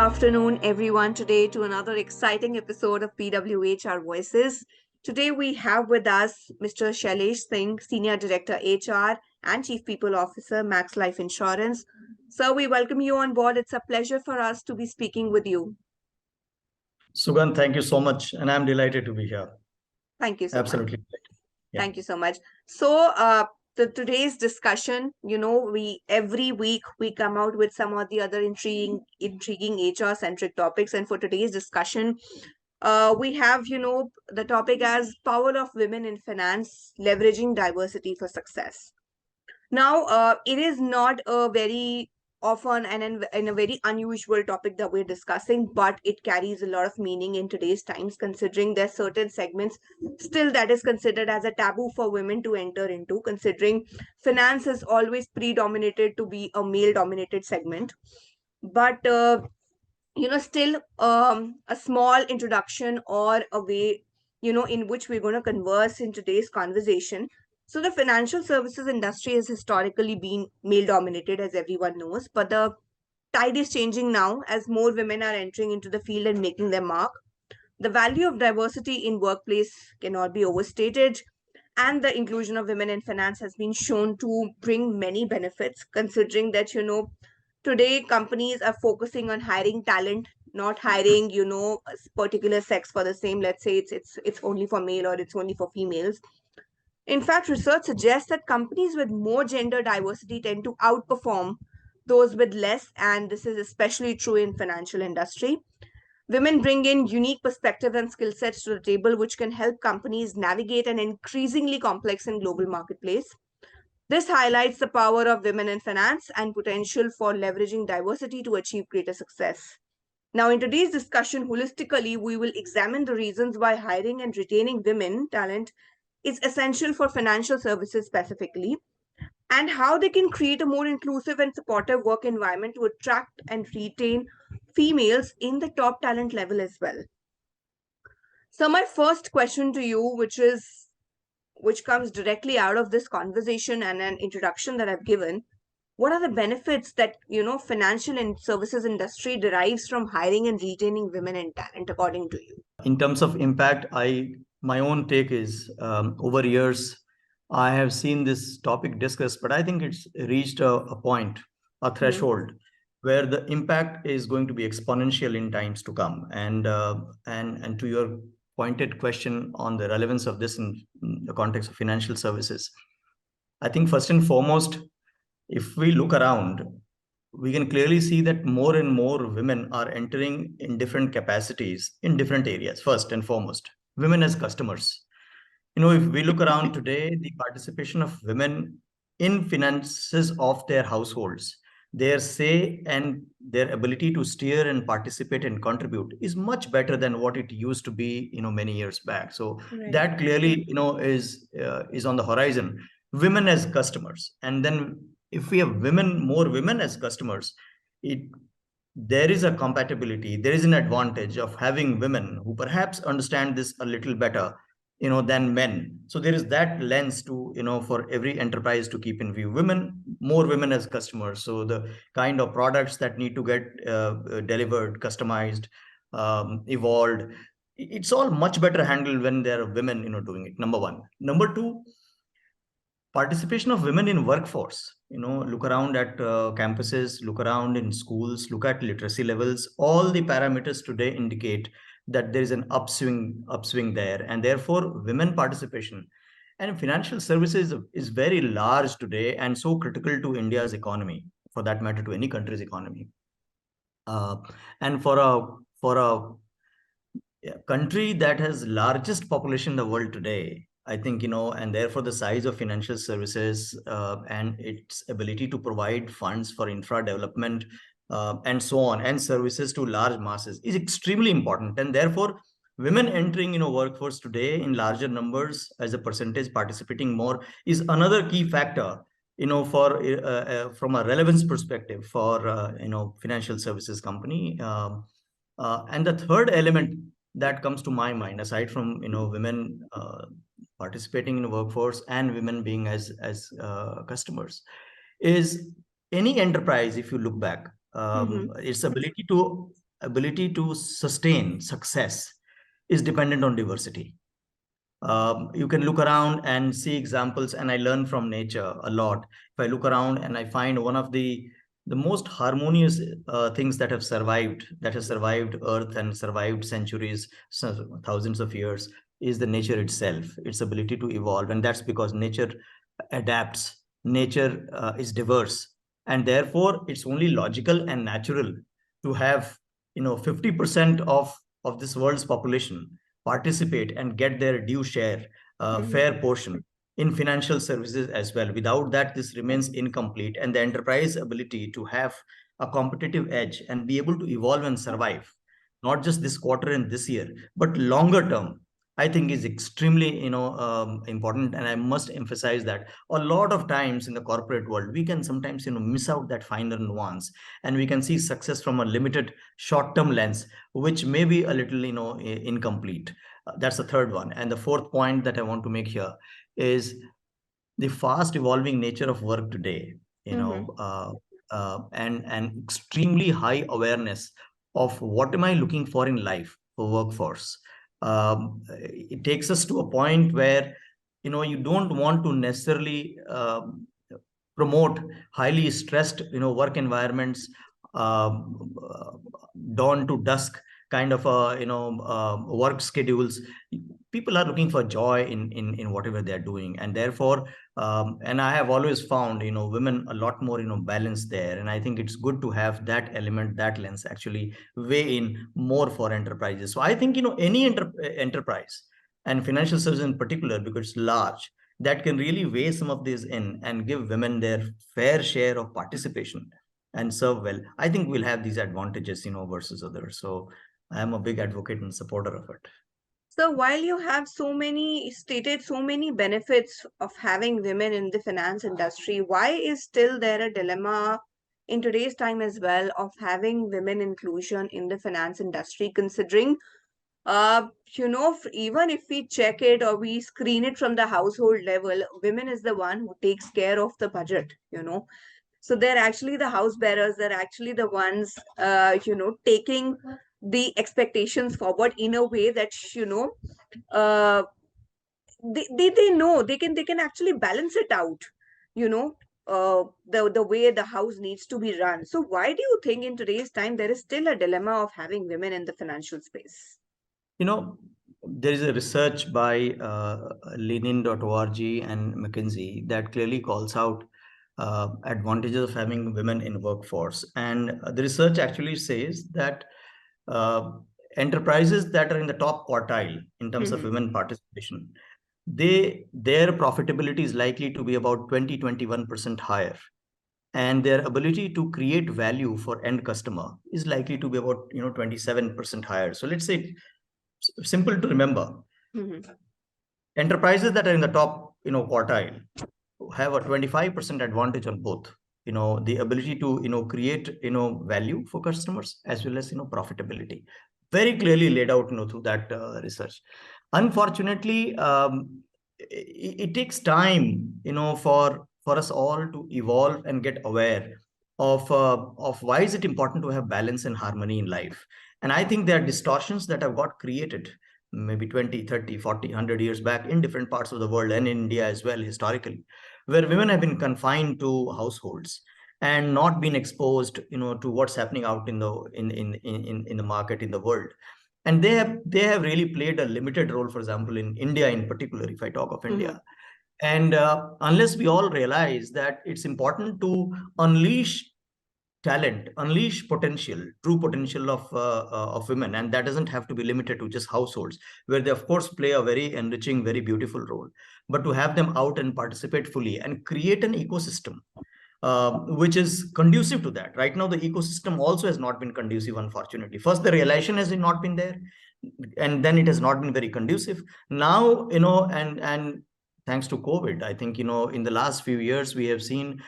afternoon, everyone. Today, to another exciting episode of PWHR Voices. Today, we have with us Mr. Shailesh Singh, Senior Director HR and Chief People Officer, Max Life Insurance. Sir, we welcome you on board. It's a pleasure for us to be speaking with you. Sugan, thank you so much. And I'm delighted to be here. Thank you so much. Absolutely. Yeah. Thank you so much. So, today's discussion, we every week we come out with some or the other intriguing HR centric topics, and for today's discussion, we have the topic as power of women in finance, leveraging diversity for success. Now, it is not a very often and in a very unusual topic that we're discussing, but it carries a lot of meaning in today's times, considering there are certain segments still that is considered as a taboo for women to enter into, considering finance is always predominated to be a male dominated segment. But still a small introduction or a way in which we're going to converse in today's conversation. So the financial services industry has historically been male dominated, as everyone knows, but the tide is changing now as more women are entering into the field and making their mark. The value of diversity in workplace cannot be overstated, and the inclusion of women in finance has been shown to bring many benefits, considering that today companies are focusing on hiring talent, not hiring a particular sex for the same. Let's say it's only for male or it's only for females. In fact, research suggests that companies with more gender diversity tend to outperform those with less, and this is especially true in financial industry. Women bring in unique perspectives and skill sets to the table, which can help companies navigate an increasingly complex and global marketplace. This highlights the power of women in finance and potential for leveraging diversity to achieve greater success. Now, in today's discussion, holistically, we will examine the reasons why hiring and retaining women talent is essential for financial services specifically, and how they can create a more inclusive and supportive work environment to attract and retain females in the top talent level as well. So, my first question to you, which comes directly out of this conversation and an introduction that I've given, what are the benefits that financial and services industry derives from hiring and retaining women in talent, according to you? In terms of impact, my own take is over years, I have seen this topic discussed, but I think it's reached a point, a threshold, where the impact is going to be exponential in times to come. And to your pointed question on the relevance of this in the context of financial services, I think first and foremost, if we look around, we can clearly see that more and more women are entering in different capacities in different areas. First and foremost, women as customers. If we look around today, the participation of women in finances of their households, their say and their ability to steer and participate and contribute is much better than what it used to be, many years back. So that clearly, is on the horizon. Women as customers, and then if we have more women as customers, there is a compatibility, there is an advantage of having women who perhaps understand this a little better than men. So there is that lens to for every enterprise to keep in view. More women as customers, so the kind of products that need to get delivered, customized, evolved, it's all much better handled when there are women doing it. Number one. Number two, participation of women in workforce. Look around at campuses, look around in schools, look at literacy levels. All the parameters today indicate that there is an upswing there, and therefore women participation and financial services is very large today and so critical to India's economy, for that matter, to any country's economy. And for a country that has largest population in the world today, I think, and therefore the size of financial services and its ability to provide funds for infra development and so on, and services to large masses is extremely important. And therefore, women entering, workforce today in larger numbers as a percentage, participating more, is another key factor, for from a relevance perspective for, financial services company. And the third element that comes to my mind, aside from, women participating in the workforce and women being as customers, is any enterprise, if you look back, its ability to ability to sustain success is dependent on diversity. You can look around and see examples, and I learn from nature a lot. If I look around and I find one of the most harmonious things that has survived Earth and survived centuries, thousands of years, is the nature itself, its ability to evolve, and that's because nature adapts. Nature is diverse, and therefore it's only logical and natural to have 50% of this world's population participate and get their due share, Mhm. fair portion in financial services as well. Without that, this remains incomplete, and the enterprise ability to have a competitive edge and be able to evolve and survive, not just this quarter and this year, but longer term, I think is extremely important. And I must emphasize that a lot of times in the corporate world, we can sometimes miss out that finer nuance, and we can see success from a limited short-term lens, which may be a little incomplete. That's the third one. And the fourth point that I want to make here is the fast evolving nature of work today, Mhm. and extremely high awareness of what am I looking for in life for workforce. It takes us to a point where you don't want to necessarily promote highly stressed work environments, dawn to dusk kind of work schedules. People are looking for joy in whatever they're doing, and therefore and I have always found women a lot more balanced there, and I think it's good to have that element, that lens actually weigh in more for enterprises. So I think any enterprise, and financial services in particular, because it's large, that can really weigh some of these in and give women their fair share of participation and serve well, I think we'll have these advantages versus others. So I am a big advocate and supporter of it. So while you have so many benefits of having women in the finance industry, why is still there a dilemma in today's time as well of having women inclusion in the finance industry, considering even if we check it or we screen it from the household level, women is the one who takes care of the budget. So they're actually the house bearers, they're actually the ones taking the expectations forward in a way that uh they know they can actually balance it out, you know the way the house needs to be run. So why do you think in today's time there is still a dilemma of having women in the financial space? You know, there is a research by lenin.org and McKinsey that clearly calls out advantages of having women in workforce. And the research actually says that uh, enterprises that are in the top quartile in terms of Hmm. women participation, their profitability is likely to be about 20-21% higher, and their ability to create value for end customer is likely to be about 27% higher. So let's say, simple to remember, Hmm. enterprises that are in the top quartile have a 25% advantage on both the ability to create value for customers as well as profitability, very clearly laid out through that research. Unfortunately, it takes time for us all to evolve and get aware of why is it important to have balance and harmony in life. And I think there are distortions that have got created maybe 20, 30, 40, 100 years back in different parts of the world and in India as well, historically, where women have been confined to households and not been exposed to what's happening out in the market, in the world. And they have really played a limited role, for example, in India in particular, if I talk of Hmm. India. And unless we all realize that it's important to unleash talent, unleash potential, true potential of women, and that doesn't have to be limited to just households, where they of course play a very enriching, very beautiful role, but to have them out and participate fully and create an ecosystem which is conducive to that. Right now, the ecosystem also has not been conducive, unfortunately. First, the realization has not been there, and then it has not been very conducive. Now, and thanks to COVID, I think in the last few years we have seen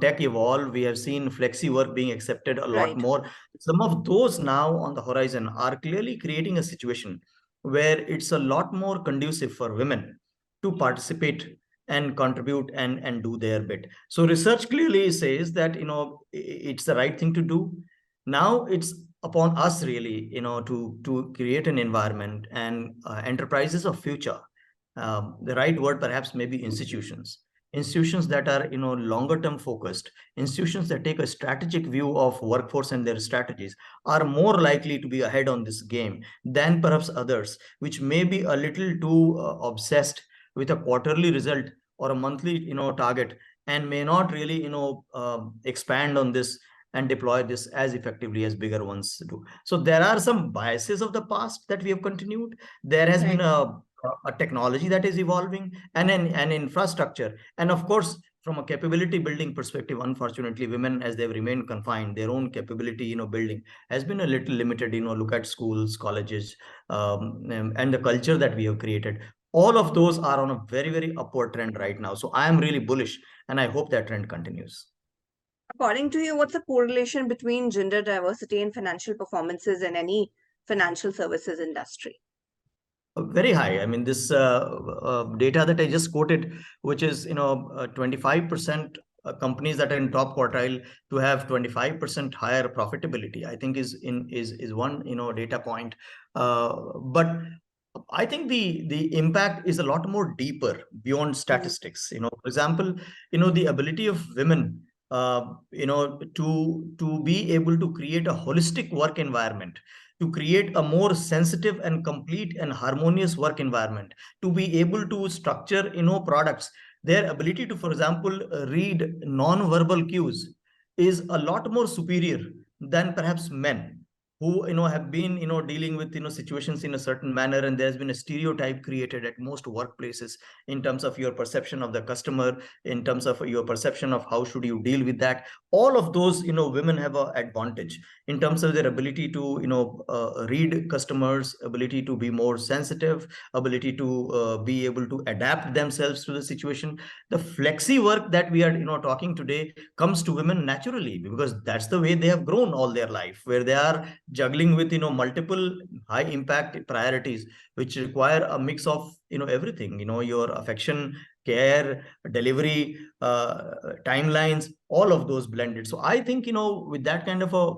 tech evolve. We have seen flexi work being accepted a lot Right. more. Some of those now on the horizon are clearly creating a situation where it's a lot more conducive for women to participate and contribute and do their bit. So research clearly says that it's the right thing to do. Now it's upon us really, to create an environment and enterprises of future. The right word perhaps maybe institutions that are longer term focused, institutions that take a strategic view of workforce and their strategies are more likely to be ahead on this game than perhaps others, which may be a little too obsessed with a quarterly result or a monthly target, and may not really expand on this and deploy this as effectively as bigger ones do. So there are some biases of the past that we have continued. There has been Right. a technology that is evolving, and an infrastructure, and of course from a capability building perspective, unfortunately women, as they've remained confined, their own capability building has been a little limited. Look at schools, colleges, and the culture that we have created. All of those are on a very, very upward trend right now. So I am really bullish, and I hope that trend continues. According to you, what's the correlation between gender diversity and financial performances in any financial services industry? Very high. I mean, this data that I just quoted, which is 25% companies that are in top quartile to have 25% higher profitability, I think is one data point. But I think the impact is a lot more deeper beyond Mm. statistics. For example, the ability of women, to be able to create a holistic work environment, to create a more sensitive and complete and harmonious work environment, to be able to structure products. Their ability to, for example, read non-verbal cues is a lot more superior than perhaps men, who have been dealing with situations in a certain manner, and there's been a stereotype created at most workplaces in terms of your perception of the customer, in terms of your perception of how should you deal with that. All of those women have an advantage in terms of their ability to read customers, ability to be more sensitive, ability to be able to adapt themselves to the situation. The flexi work that we are talking today comes to women naturally, because that's the way they have grown all their life, where they are juggling with multiple high impact priorities, which require a mix of everything, your affection, care, delivery, timelines, all of those blended. So I think with that kind of a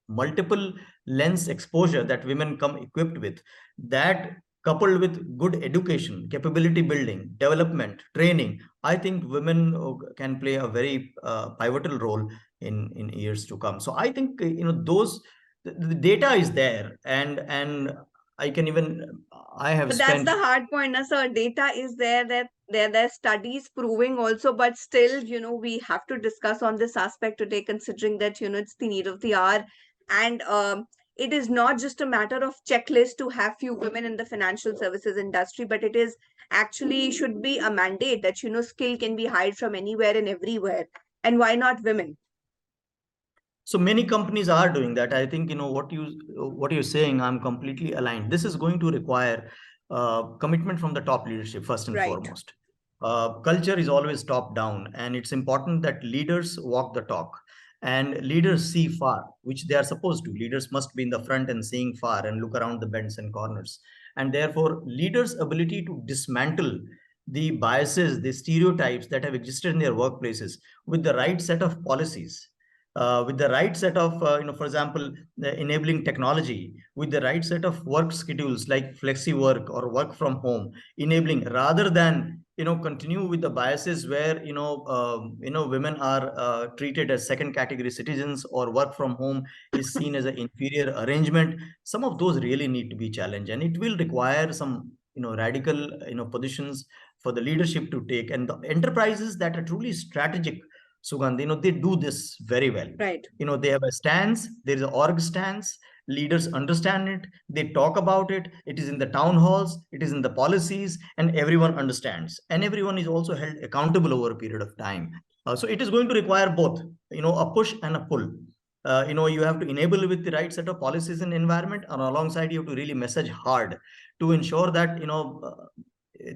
multiple lens exposure that women come equipped with, that coupled with good education, capability building, development, training, I think women can play a very pivotal role in years to come. So I think those the data is there, and I can even I have But that's the spent. hard point, na, sir. Data is there, that there's studies proving also, but still, we have to discuss on this aspect today, considering that, it's the need of the hour. And it is not just a matter of checklist to have few women in the financial services industry, but it is actually should be a mandate that, skill can be hired from anywhere and everywhere. And why not women? So many companies are doing that. I think what you're saying, I'm completely aligned. This is going to require commitment from the top leadership first and Right. foremost. Culture is always top down, and it's important that leaders walk the talk, and leaders see far, which they are supposed to. Leaders must be in the front and seeing far and look around the bends and corners, and therefore leaders' ability to dismantle the biases, the stereotypes that have existed in their workplaces with the right set of policies, with the right set of, for example, the enabling technology, with the right set of work schedules like flexi work or work from home, enabling, rather than continue with the biases where women are treated as second category citizens, or work from home is seen as an inferior arrangement. Some of those really need to be challenged, and it will require some radical positions for the leadership to take, and the enterprises that are truly strategic, Sugandh, they do this very well. Right. They have a stance, there is an org stance, leaders understand it, they talk about it, it is in the town halls, it is in the policies, and everyone understands. And everyone is also held accountable over a period of time. So it is going to require both, a push and a pull. You have to enable with the right set of policies and environment, and alongside you have to really message hard to ensure that,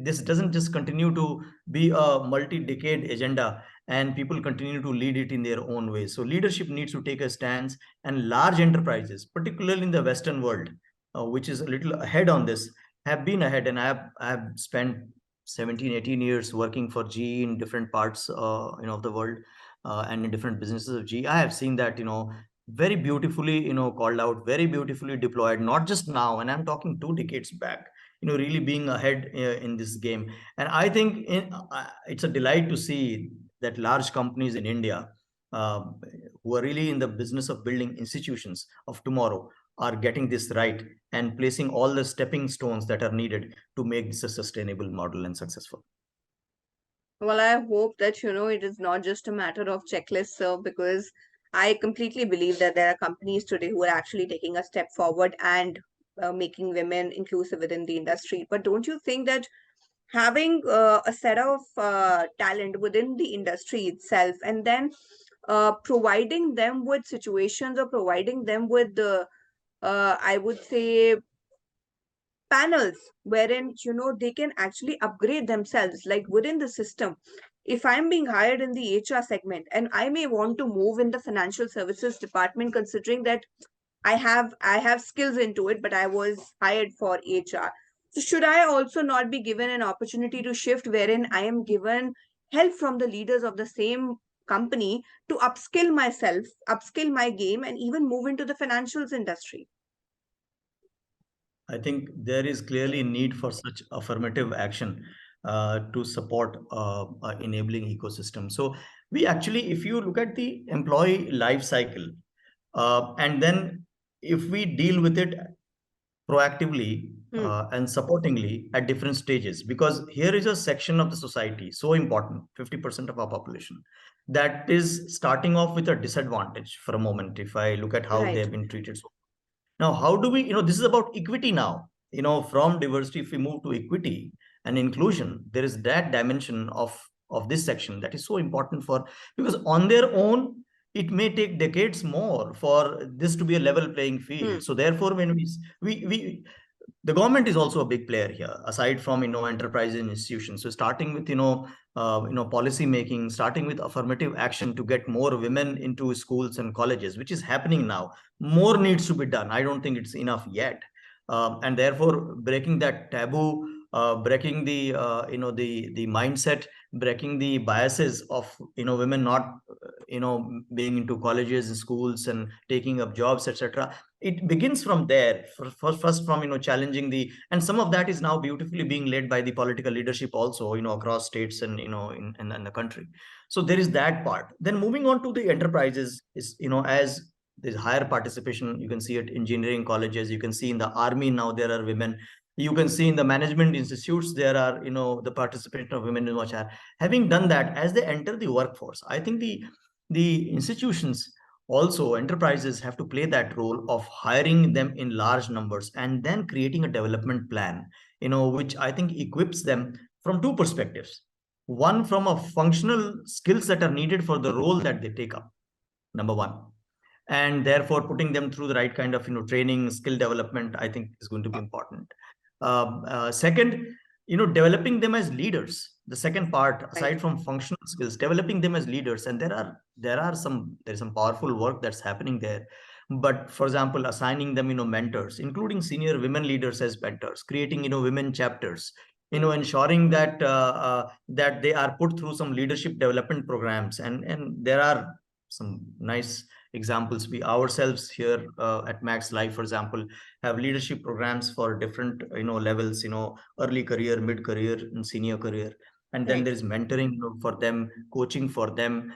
this doesn't just continue to be a multi-decade agenda and people continue to lead it in their own way. So leadership needs to take a stance, and large enterprises, particularly in the Western world, which is a little ahead on this, have been ahead. And I have spent 17, 18 years working for GE in different parts of the world, and in different businesses of GE. I have seen that very beautifully, called out, very beautifully deployed, not just now, and I'm talking 2 decades back, really being ahead in this game. And I think it's a delight to see that large companies in India, uh, who are really in the business of building institutions of tomorrow, are getting this right and placing all the stepping stones that are needed to make this a sustainable model and successful. Well, I hope that, it is not just a matter of checklists, sir, because I completely believe that there are companies today who are actually taking a step forward and making women inclusive within the industry. But don't you think that having a set of talent within the industry itself, and then providing them with situations, or providing them with the, I would say, panels wherein they can actually upgrade themselves, like within the system. If I'm being hired in the HR segment and I may want to move in the financial services department, considering that I have skills into it, but I was hired for HR. So should I also not be given an opportunity to shift, wherein I am given help from the leaders of the same company to upskill myself, upskill my game, and even move into the financials industry? I think there is clearly need for such affirmative action to support enabling ecosystem. So we actually, if you look at the employee life cycle, and then if we deal with it proactively Hmm. and supportingly at different stages, because here is a section of the society so important, 50% of our population, that is starting off with a disadvantage for a moment. If I look at how they Right. have been treated so now, how do we, this is about equity now, from diversity, if we move to equity and inclusion, there is that dimension of this section that is so important for, because on their own, it may take decades more for this to be a level playing Hmm. field. So therefore, when we the government is also a big player here, aside from enterprise and institutions. So starting with policy making, starting with affirmative action to get more women into schools and colleges, which is happening now. More needs to be done. I don't think it's enough yet. And therefore breaking that taboo, breaking the mindset, breaking the biases of women not being into colleges and schools and taking up jobs, etc. It begins from there. First from challenging the, and some of that is now beautifully being led by the political leadership also, across states and in the country. So there is that part. Then moving on to the enterprises is, as there's higher participation, you can see it in engineering colleges, you can see in the army now there are women, you can see in the management institutes there are, the participation of women is much higher. Having done that, as they enter the workforce, I think the institutions, also enterprises, have to play that role of hiring them in large numbers and then creating a development plan, which I think equips them from two perspectives. One, from a functional skills that are needed for the role that they take up, number one, and therefore putting them through the right kind of training, skill development, I think is going to be important. Second, developing them as leaders, the second part, Right. aside from functional skills, developing them as leaders. And there's some powerful work that's happening there. But for example, assigning them mentors, including senior women leaders as mentors, creating women chapters, Hmm. ensuring that they are put through some leadership development programs. And there are some nice examples. We ourselves here at Max Life, for example, have leadership programs for different levels, early career, mid career, and senior career. And then Right. there's mentoring for them, coaching for them.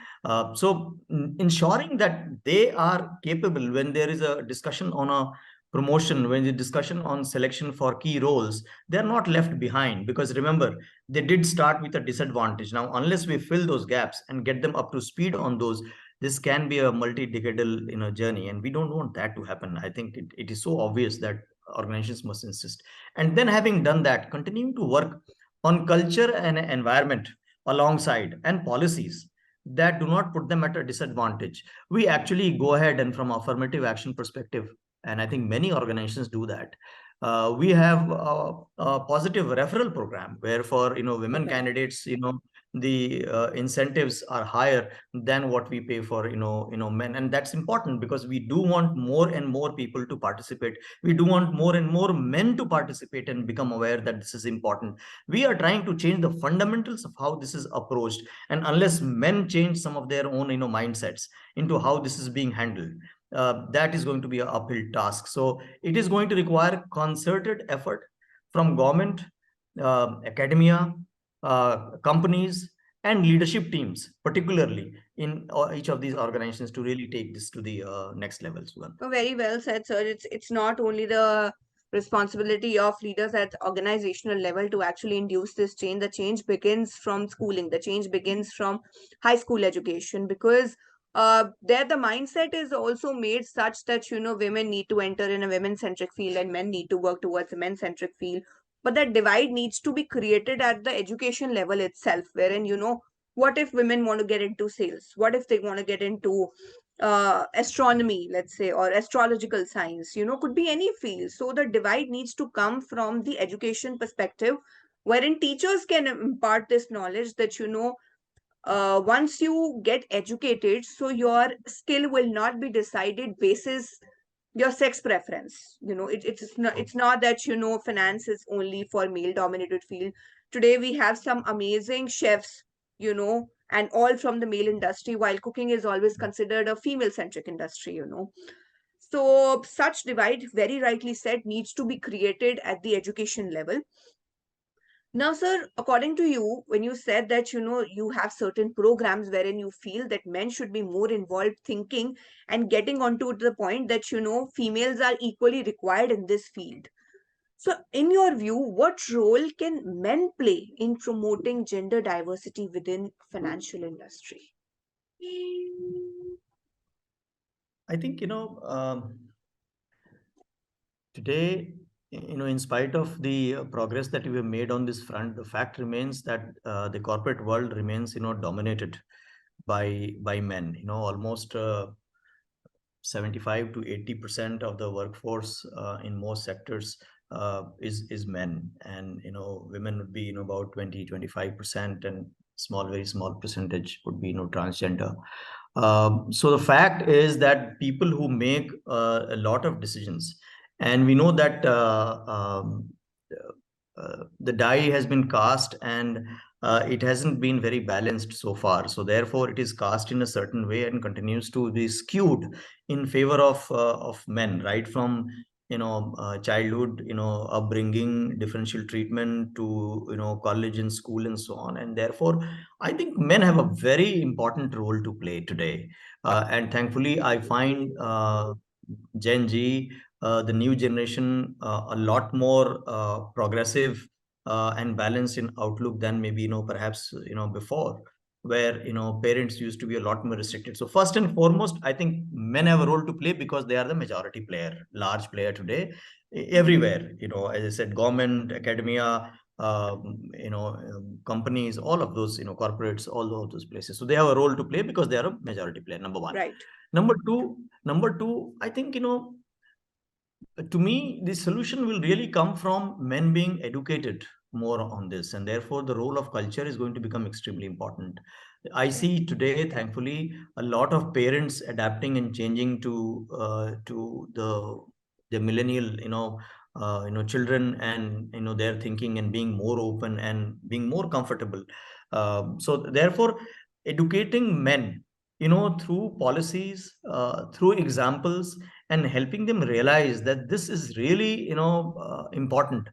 So ensuring that they are capable when there is a discussion on a promotion, when the discussion on selection for key roles, they're not left behind. Because remember, they did start with a disadvantage. Now, unless we fill those gaps and get them up to speed on those, this can be a multi-decadal journey, and we don't want that to happen. I think it is so obvious that organizations must insist. And then, having done that, continuing to work on culture and environment alongside, and policies that do not put them at a disadvantage. We actually go ahead and, from affirmative action perspective, and I think many organizations do that, we have a positive referral program where, for women Okay. candidates, the incentives are higher than what we pay for men. And that's important, because we do want more and more people to participate. We do want more and more men to participate and become aware that this is important. We are trying to change the fundamentals of how this is approached, and unless men change some of their own mindsets into how this is being handled, that is going to be an uphill task. So it is going to require concerted effort from government, academia, companies, and leadership teams, particularly in each of these organizations, to really take this to the next level, Sugan. Oh, very well said, sir. It's not only the responsibility of leaders at organizational level to actually induce this change. The change begins from schooling. The change begins from high school education, because there the mindset is also made such that women need to enter in a women centric field and men need to work towards a men centric field. But that divide needs to be created at the education level itself, wherein what if women want to get into sales? What if they want to get into astronomy, let's say, or astrological science, could be any field. So the divide needs to come from the education perspective, wherein teachers can impart this knowledge that, once you get educated, so your skill will not be decided basis your sex preference. It's not that finance is only for male dominated field. Today we have some amazing chefs, and all from the male industry, while cooking is always considered a female centric industry. So such divide, very rightly said, needs to be created at the education level. Now, sir, according to you, when you said that you have certain programs wherein you feel that men should be more involved thinking and getting onto the point that females are equally required in this field. So, in your view, what role can men play in promoting gender diversity within financial industry? I think, today, in spite of the progress that we have made on this front, the fact remains that the corporate world remains, dominated by men. Almost 75 to 80% of the workforce in most sectors is men, and women would be about 20-25%, and very small percentage would be transgender. So the fact is that people who make a lot of decisions, and we know that the die has been cast, and it hasn't been very balanced so far. So therefore, it is cast in a certain way and continues to be skewed in favor of men, right from childhood, upbringing, differential treatment, to college and school and so on. And therefore, I think men have a very important role to play today. And thankfully, I find Gen Z, the new generation, a lot more progressive and balanced in outlook than maybe perhaps before, where parents used to be a lot more restricted. So first and foremost, I think men have a role to play because they are the majority player, large player today, everywhere. As I said, government, academia, companies, all of those, corporates, all of those places. So they have a role to play because they are a majority player. Number one. Right. Number two, I think, to me, the solution will really come from men being educated more on this, and therefore the role of culture is going to become extremely important. I see today, thankfully, a lot of parents adapting and changing to the millennial, children, and their thinking, and being more open and being more comfortable. So therefore, educating men, through policies, through examples, and helping them realize that this is really important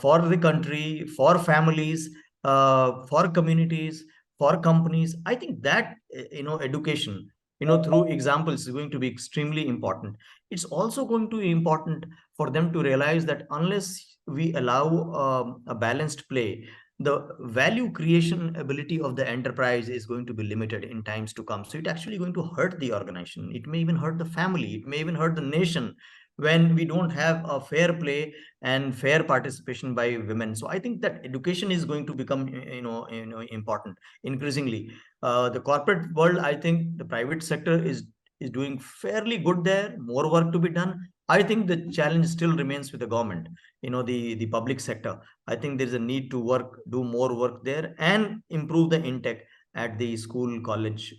for the country, for families, for communities, for companies. I think that education, through examples, is going to be extremely important. It's also going to be important for them to realize that unless we allow a balanced play, the value creation ability of the enterprise is going to be limited in times to come. So it's actually going to hurt the organization. It may even hurt the family. It may even hurt the nation when we don't have a fair play and fair participation by women. So I think that education is going to become important increasingly. The corporate world, I think the private sector is doing fairly good there. More work to be done. I think the challenge still remains with the government, the public sector. I think there's a need to do more work there, and improve the intake at the school, college,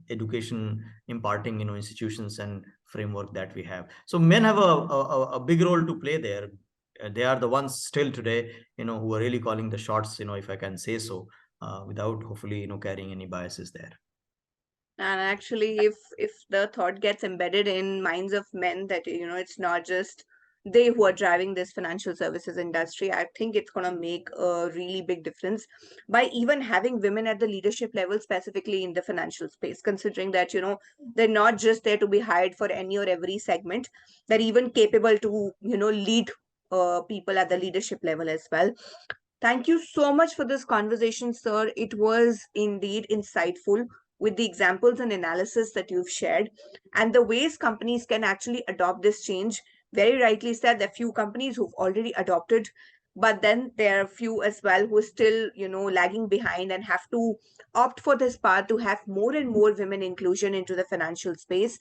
education imparting, institutions and framework that we have. So men have a big role to play there. They are the ones still today, who are really calling the shots, if I can say so, without hopefully, carrying any biases there. And actually, if the thought gets embedded in minds of men that, it's not just they who are driving this financial services industry, I think it's going to make a really big difference by even having women at the leadership level, specifically in the financial space, considering that, they're not just there to be hired for any or every segment. They're even capable to, lead people at the leadership level as well. Thank you so much for this conversation, sir. It was indeed insightful with the examples and analysis that you've shared and the ways companies can actually adopt this change. Very rightly said, there are few companies who've already adopted, but then there are few as well who are still, lagging behind and have to opt for this path to have more and more women inclusion into the financial space.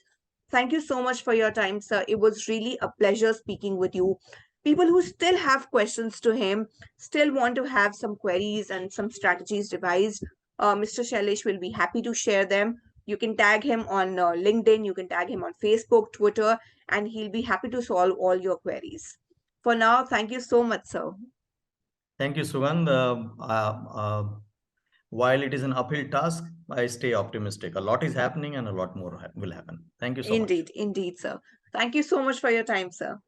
Thank you so much for your time, sir. It was really a pleasure speaking with you. People who still have questions to him, still want to have some queries and some strategies devised, Mr. Shailesh will be happy to share them. You can tag him on LinkedIn, you can tag him on Facebook, Twitter, and he'll be happy to solve all your queries. For now, thank you so much, sir. Thank you, Sugandh. While it is an uphill task, I stay optimistic. A lot is happening and a lot more will happen. Thank you so much. Indeed, indeed, sir. Thank you so much for your time, sir.